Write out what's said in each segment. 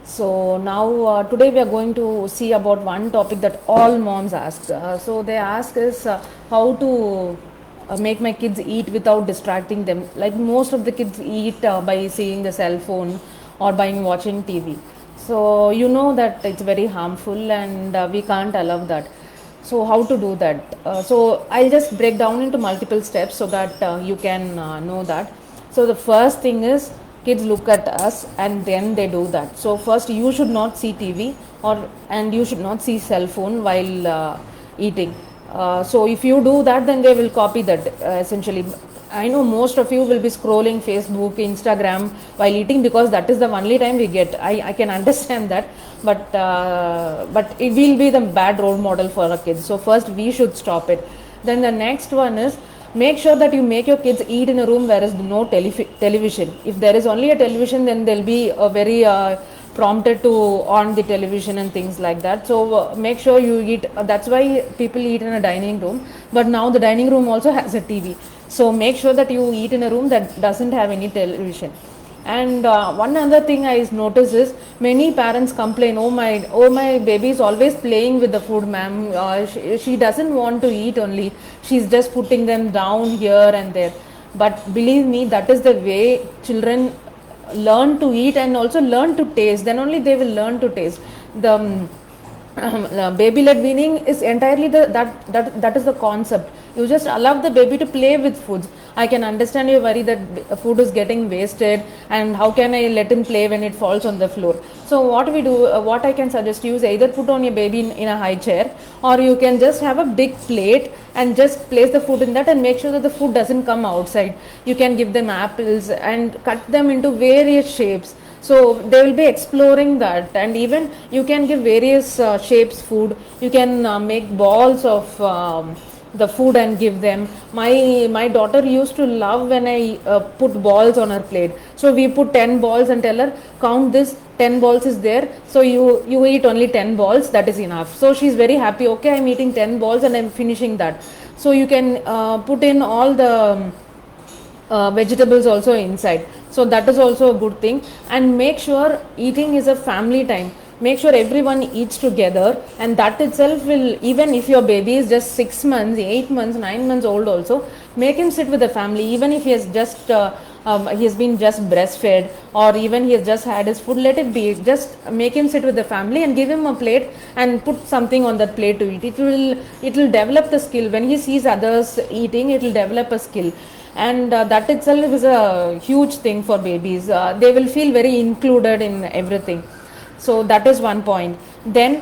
So now today we are going to see about one topic that all moms ask. So they ask is how to make my kids eat without distracting them. Like most of the kids eat by seeing the cell phone or by watching TV. So you know that it's very harmful and we can't allow that. So how to do that? So I'll just break down into multiple steps so that you can know that. So the first thing is kids look at us and then they do that. So first you should not see TV or and you should not see cell phone while eating. So if you do that, then they will copy that essentially. I know most of you will be scrolling Facebook, Instagram while eating because that is the only time we get. I can understand that, but it will be the bad role model for our kids. So first we should stop it. Then the next one is make sure that you make your kids eat in a room where is no television. If there is only a television, then they'll be a very prompted to on the television and things like that. So make sure you eat. That's why people eat in a dining room. But now the dining room also has a TV. So make sure that you eat in a room that doesn't have any television. And one other thing I notice is many parents complain, oh my baby is always playing with the food, ma'am. She doesn't want to eat only. She's just putting them down here and there. But believe me, that is the way children learn to eat and also learn to taste. Then only they will learn to taste. The baby led weaning is entirely that is the concept. You just allow the baby to play with foods. I can understand your worry that food is getting wasted and how can I let him play when it falls on the floor. So what we do, what I can suggest you is either put on your baby in a high chair, or you can just have a big plate and just place the food in that and make sure that the food doesn't come outside. You can give them apples and cut them into various shapes, so they will be exploring that. And even you can give various shapes food. You can make balls of the food and give them. My daughter used to love when I put balls on her plate. So we put 10 balls and tell her, count this, 10 balls is there, so you eat only 10 balls, that is enough. So she's very happy. Okay, I'm eating 10 balls and I'm finishing that. So you can put in all the vegetables also inside. So that is also a good thing. And make sure eating is a family time. Make sure everyone eats together, and that itself will, even if your baby is just 6 months, 8 months, 9 months old also, make him sit with the family. Even if he has just he has been just breastfed, or even he has just had his food, let it be. Just make him sit with the family and give him a plate and put something on that plate to eat. It will develop the skill. When he sees others eating, it will develop a skill. And that itself is a huge thing for babies. They will feel very included in everything. So that is one point. Then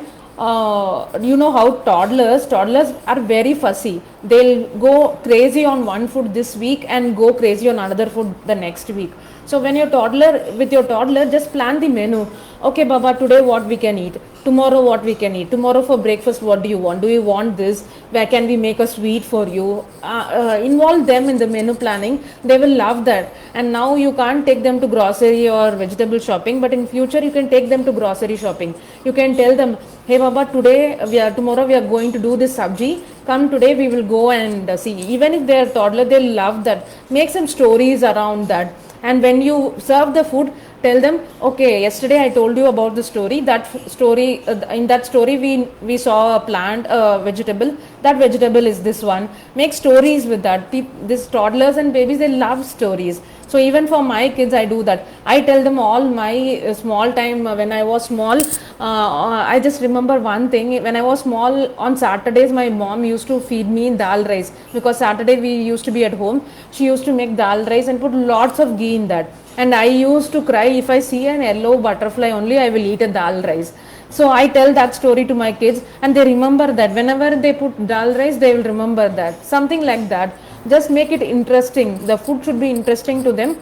you know how toddlers are very fussy. They'll go crazy on one food this week and go crazy on another food the next week. So when your toddler, just plan the menu. Okay, Baba, today what we can eat, tomorrow what we can eat, tomorrow for breakfast what do you want, do you want this, where can we make a sweet for you. Involve them in the menu planning. They will love that. And now you can't take them to grocery or vegetable shopping, but in future you can take them to grocery shopping. You can tell them, hey Baba, tomorrow we are going to do this sabji, come today, we will go and see. Even if they are toddler, they'll love that. Make some stories around that. And when you serve the food, tell them, okay, yesterday I told you about the story. In that story we saw a plant, a vegetable. That vegetable is this one. Make stories with that. These toddlers and babies, they love stories. So even for my kids, I do that. I tell them all my small time when I was small. I just remember one thing. When I was small, on Saturdays, my mom used to feed me dal rice, because Saturday we used to be at home. She used to make dal rice and put lots of ghee in that. And I used to cry if I see an yellow butterfly only, I will eat a dal rice. So I tell that story to my kids and they remember that. Whenever they put dal rice, they will remember that. Something like that. Just make it interesting. The food should be interesting to them,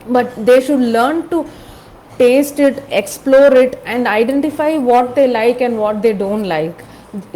but they should learn to taste it, explore it, and identify what they like and what they don't like.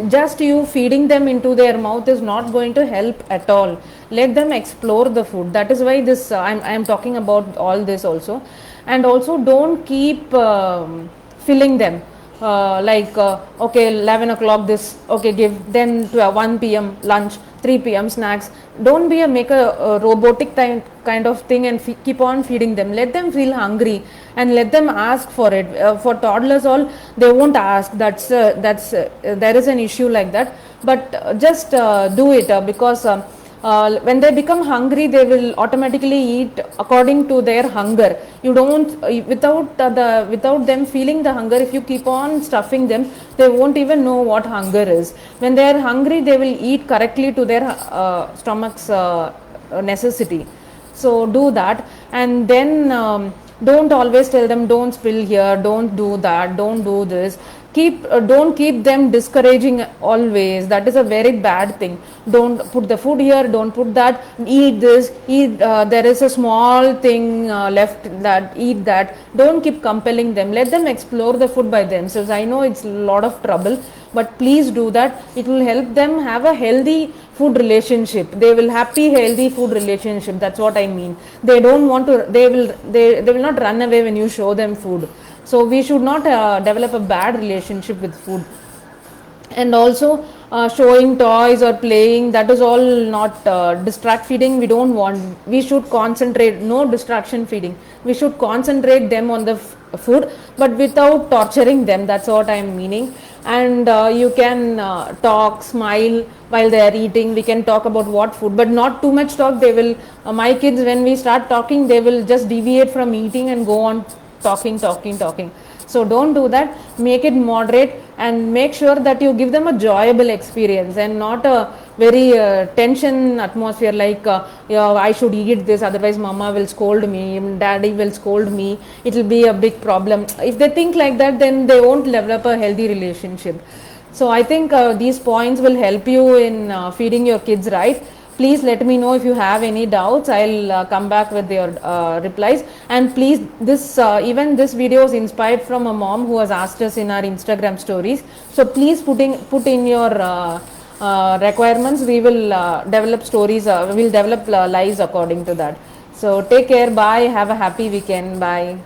Just you feeding them into their mouth is not going to help at all. Let them explore the food. That is why this I'm talking about all this also. And also don't keep filling them. okay, 11 o'clock this, okay, give, then to 1 p.m. lunch, 3 p.m. snacks. Don't be a make a robotic kind of thing and keep on feeding them. Let them feel hungry and let them ask for it. For toddlers all, they won't ask. There is an issue like that, but just do it, because when they become hungry, they will automatically eat according to their hunger. You don't without them feeling the hunger, if you keep on stuffing them, they won't even know what hunger is. When they are hungry, they will eat correctly to their stomach's necessity. So do that. And then don't always tell them, don't spill here, don't do that, don't do this. Don't keep them discouraging always. That is a very bad thing. Don't put the food here, don't put that, eat this, eat, there is a small thing left, that eat that. Don't keep compelling them. Let them explore the food by themselves. I know it's a lot of trouble, but please do that. It will help them have a healthy food relationship. They will happy healthy food relationship. That's what I mean. They don't want to, they will not run away when you show them food. So we should not develop a bad relationship with food. And also showing toys or playing, that is all not distract feeding. We don't want, we should concentrate, no distraction feeding. We should concentrate them on the food, but without torturing them. That's what I'm meaning. And you can talk, smile while they are eating. We can talk about what food, but not too much talk. They will my kids, when we start talking, they will just deviate from eating and go on talking. So don't do that. Make it moderate, and make sure that you give them a enjoyable experience and not a very tension atmosphere, like I should eat this, otherwise mama will scold me, daddy will scold me, it will be a big problem. If they think like that, then they won't develop a healthy relationship. So I think these points will help you in feeding your kids right. Please let me know if you have any doubts. I'll come back with your replies. And please, even this video is inspired from a mom who has asked us in our Instagram stories. So please put in your requirements. We will develop stories. We will develop lives according to that. So take care. Bye. Have a happy weekend. Bye.